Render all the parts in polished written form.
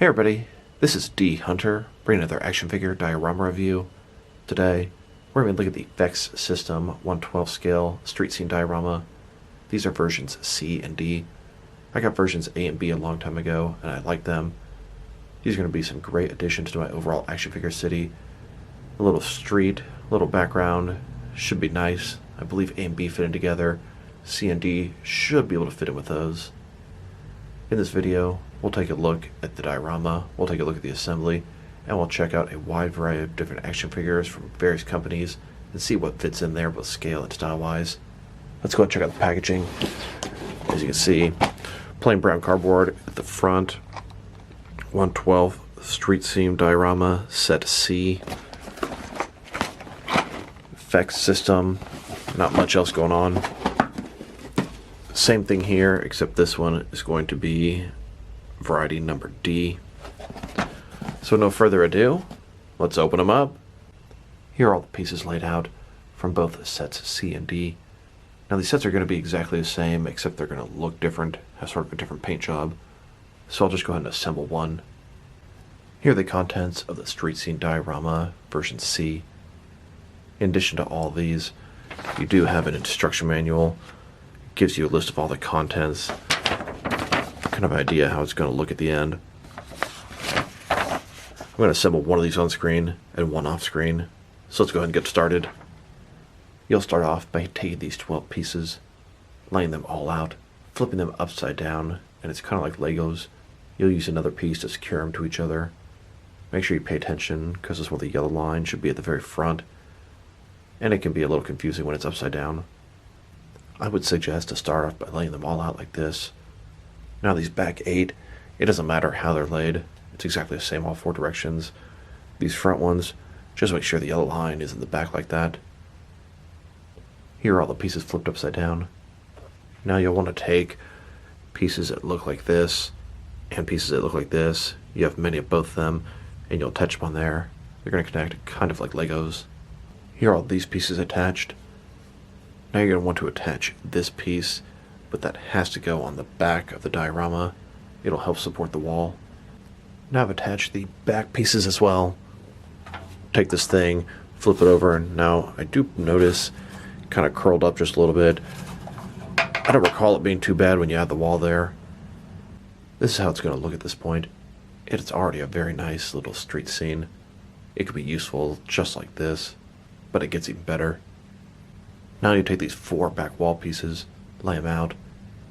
Hey everybody, this is D Hunter, bringing another action figure diorama review. Today, we're going to look at the Fext System 112 scale street scene diorama. These are versions C and D. I got versions A and B a long time ago, and I like them. These are going to be some great additions to my overall action figure city. A little street, a little background, should be nice. I believe A and B fit in together. C and D should be able to fit in with those. In this video, we'll take a look at the diorama, we'll take a look at the assembly, and we'll check out a wide variety of different action figures from various companies and see what fits in there both scale and style-wise. Let's go and check out the packaging. As you can see, plain brown cardboard at the front, 112 street scene diorama, set C. Fext system, not much else going on. Same thing here, except this one is going to be variety number D. So no further ado, let's open them up. Here are all the pieces laid out from both sets C and D. Now these sets are going to be exactly the same, except they're going to look different, have sort of a different paint job. So I'll just go ahead and assemble one. Here are the contents of the street scene diorama version C. In addition to all these, you do have an instruction manual. It gives you a list of all the contents, kind of idea how it's going to look at the end. I'm going to assemble one of these on screen and one off screen. So let's go ahead and get started. You'll start off by taking these 12 pieces, laying them all out, flipping them upside down, and it's kind of like Legos. You'll use another piece to secure them to each other. Make sure you pay attention, because this is where the yellow line should be at the very front, and it can be a little confusing when it's upside down. I would suggest to start off by laying them all out like this. Now these back 8, it doesn't matter how they're laid. It's exactly the same all 4 directions. These front ones, just make sure the yellow line is in the back like that. Here are all the pieces flipped upside down. Now you'll want to take pieces that look like this and pieces that look like this. You have many of both of them, and you'll attach them on there. They're going to connect kind of like Legos. Here are all these pieces attached. Now you're going to want to attach this piece, but that has to go on the back of the diorama. It'll help support the wall. Now I've attached the back pieces as well. Take this thing, flip it over, and now I do notice it kind of curled up just a little bit. I don't recall it being too bad when you add the wall there. This is how it's going to look at this point. It's already a very nice little street scene. It could be useful just like this, but it gets even better. Now you take these 4 back wall pieces, lay them out,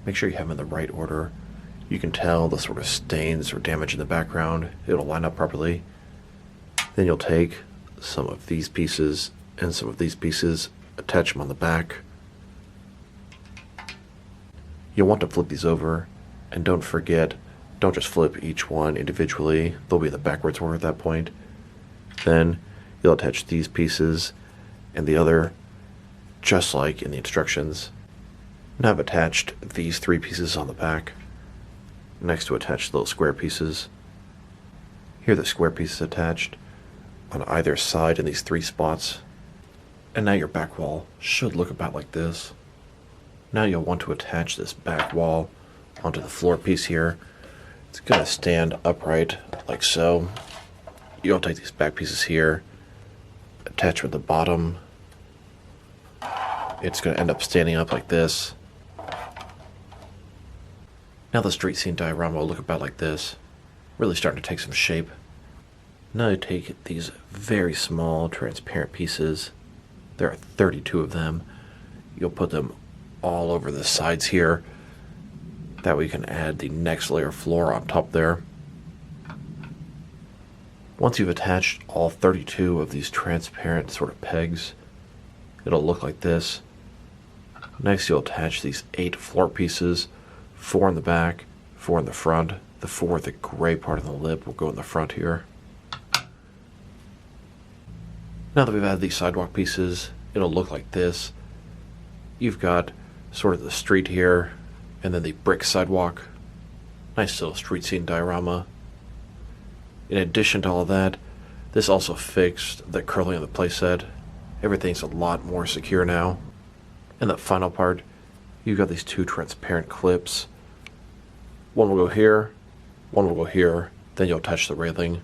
make sure you have them in the right order. You can tell the sort of stains or damage in the background. It'll line up properly. Then you'll take some of these pieces and some of these pieces, attach them on the back. You'll want to flip these over, and don't forget, don't just flip each one individually. They'll be in the backwards order at that point. Then you'll attach these pieces and the other, just like in the instructions. Now I've attached these 3 pieces on the back. Next to attach the little square pieces. Here are the square pieces attached on either side in these 3 spots. And now your back wall should look about like this. Now you'll want to attach this back wall onto the floor piece here. It's going to stand upright like so. You'll take these back pieces here, attach with the bottom. It's going to end up standing up like this. Now the street scene diorama will look about like this, really starting to take some shape. Now you take these very small transparent pieces. There are 32 of them. You'll put them all over the sides here. That way you can add the next layer of floor on top there. Once you've attached all 32 of these transparent sort of pegs, it'll look like this. Next you'll attach these 8 floor pieces, 4 in the back, 4 in the front. The 4 with the gray part of the lip will go in the front here. Now that we've added these sidewalk pieces, it'll look like this. You've got sort of the street here, and then the brick sidewalk. Nice little street scene diorama. In addition to all that, this also fixed the curling of the playset. Everything's a lot more secure now. And that final part, you've got these 2 transparent clips. One will go here, one will go here. Then you'll attach the railing.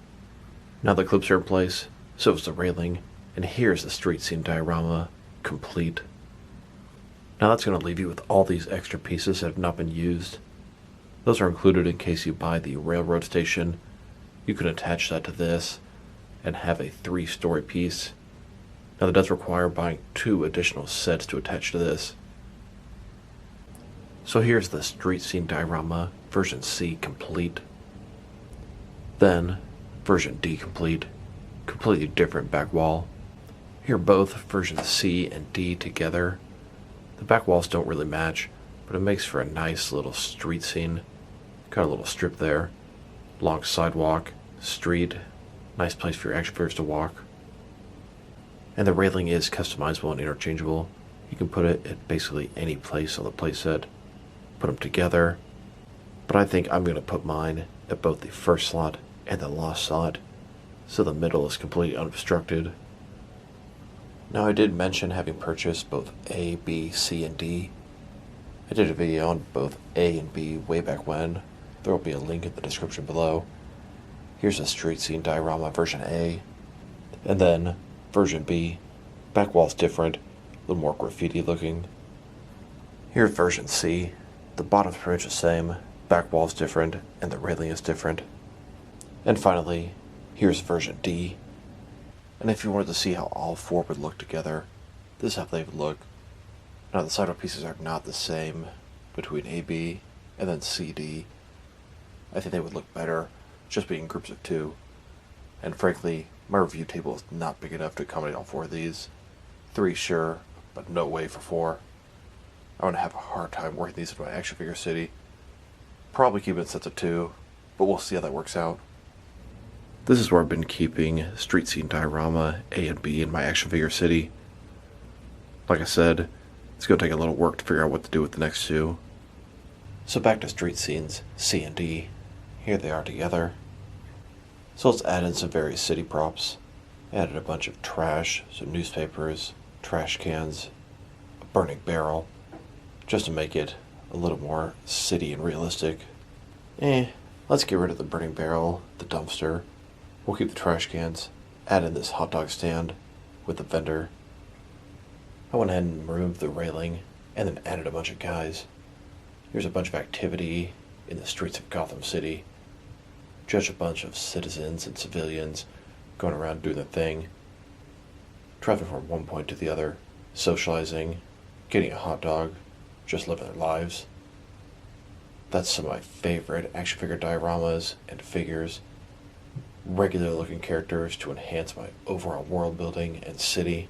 Now the clips are in place, so is the railing, and here's the street scene diorama, complete. Now that's going to leave you with all these extra pieces that have not been used. Those are included in case you buy the railroad station. You can attach that to this and have a 3-story piece. Now that does require buying 2 additional sets to attach to this. So here's the street scene diorama, version C complete. Then version D complete, completely different back wall. Here both versions C and D together. The back walls don't really match, but it makes for a nice little street scene. Got a little strip there, long sidewalk, street, nice place for your action figures to walk. And the railing is customizable and interchangeable. You can put it at basically any place on the playset, put them together. But I think I'm going to put mine at both the first slot and the last slot, so the middle is completely unobstructed. Now I did mention having purchased both A, B, C, and D. I did a video on both A and B way back when. There will be a link in the description below. Here's a street scene diorama version A, and then version B. Back wall's different, a little more graffiti looking. Here's version C. The bottom's pretty much the same, back wall's different, and the railing is different. And finally, here's version D. And if you wanted to see how all 4 would look together, this is how they would look. Now the sidewalk pieces are not the same between A, B, and then C, D. I think they would look better just being groups of 2. And frankly, my review table is not big enough to accommodate all 4 of these. 3 sure, but no way for 4. I'm going to have a hard time working these in my action figure city. Probably keep it in sets of 2, but we'll see how that works out. This is where I've been keeping street scene diorama A and B in my action figure city. Like I said, it's going to take a little work to figure out what to do with the next 2. So back to street scenes C and D. Here they are together. So let's add in some various city props. Added a bunch of trash, some newspapers, trash cans, a burning barrel, just to make it a little more city and realistic. Let's get rid of the burning barrel, the dumpster. We'll keep the trash cans, add in this hot dog stand with the vendor. I went ahead and removed the railing and then added a bunch of guys. Here's a bunch of activity in the streets of Gotham City. Just a bunch of citizens and civilians going around doing their thing, traveling from one point to the other, socializing, getting a hot dog, just living their lives. That's some of my favorite action figure dioramas and figures. Regular looking characters to enhance my overall world building and city.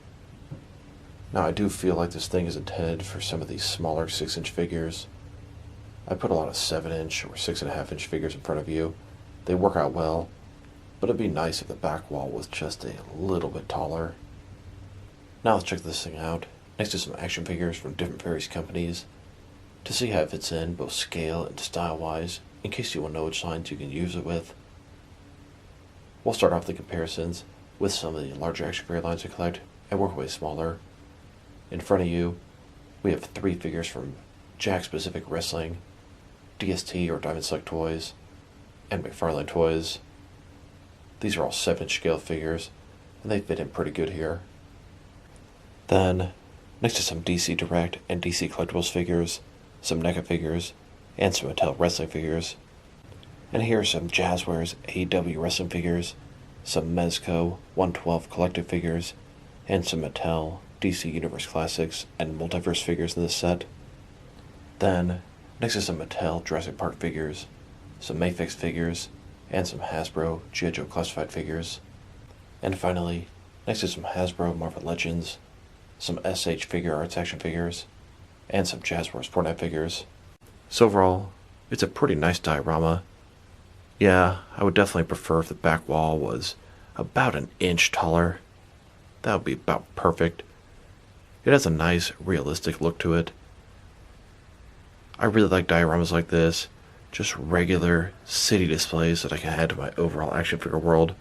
Now I do feel like this thing is intended for some of these smaller 6-inch figures. I put a lot of 7-inch or 6.5-inch figures in front of you. They work out well, but it'd be nice if the back wall was just a little bit taller. Now let's check this thing out, next to some action figures from different various companies, to see how it fits in both scale and style-wise, in case you want to know which lines you can use it with. We'll start off the comparisons with some of the larger action figure lines I collect and work way smaller. In front of you, we have 3 figures from Jakks Pacific Wrestling, DST or Diamond Select Toys, and McFarlane Toys. These are all 7-inch scale figures, and they fit in pretty good here. Then, next to some DC Direct and DC Collectibles figures, some NECA figures, and some Mattel wrestling figures. And here are some Jazzwares AEW wrestling figures, some Mezco 112 collective figures, and some Mattel DC Universe Classics and Multiverse figures in this set. Then, next to some Mattel Jurassic Park figures, some Fext figures, and some Hasbro G.I. Joe Classified figures. And finally, next to some Hasbro Marvel Legends, some SH Figure Arts action figures, and some Jazzwares Fortnite figures. So overall, it's a pretty nice diorama. Yeah, I would definitely prefer if the back wall was about an inch taller. That would be about perfect. It has a nice, realistic look to it. I really like dioramas like this, just regular city displays that I can add to my overall action figure world.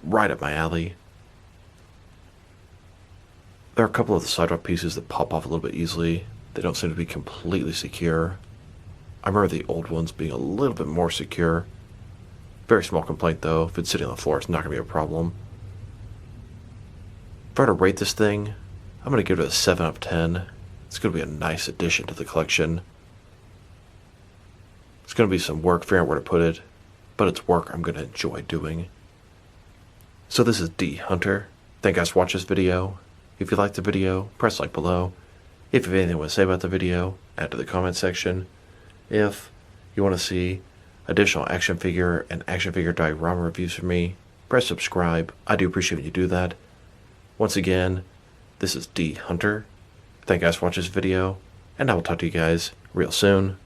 Right up my alley. There are a couple of the sidewalk pieces that pop off a little bit easily. They don't seem to be completely secure. I remember the old ones being a little bit more secure. Very small complaint though. If it's sitting on the floor, it's not going to be a problem. If I were to rate this thing, I'm going to give it a 7 out of 10. It's going to be a nice addition to the collection. It's going to be some work figuring out where to put it, but it's work I'm going to enjoy doing. So this is D Hunter. Thank you guys for watching this video. If you liked the video, press like below. If you have anything you want to say about the video, add to the comment section. If you want to see additional action figure and action figure diorama reviews from me, press subscribe. I do appreciate when you do that. Once again, this is D Hunter. Thank you guys for watching this video, and I will talk to you guys real soon.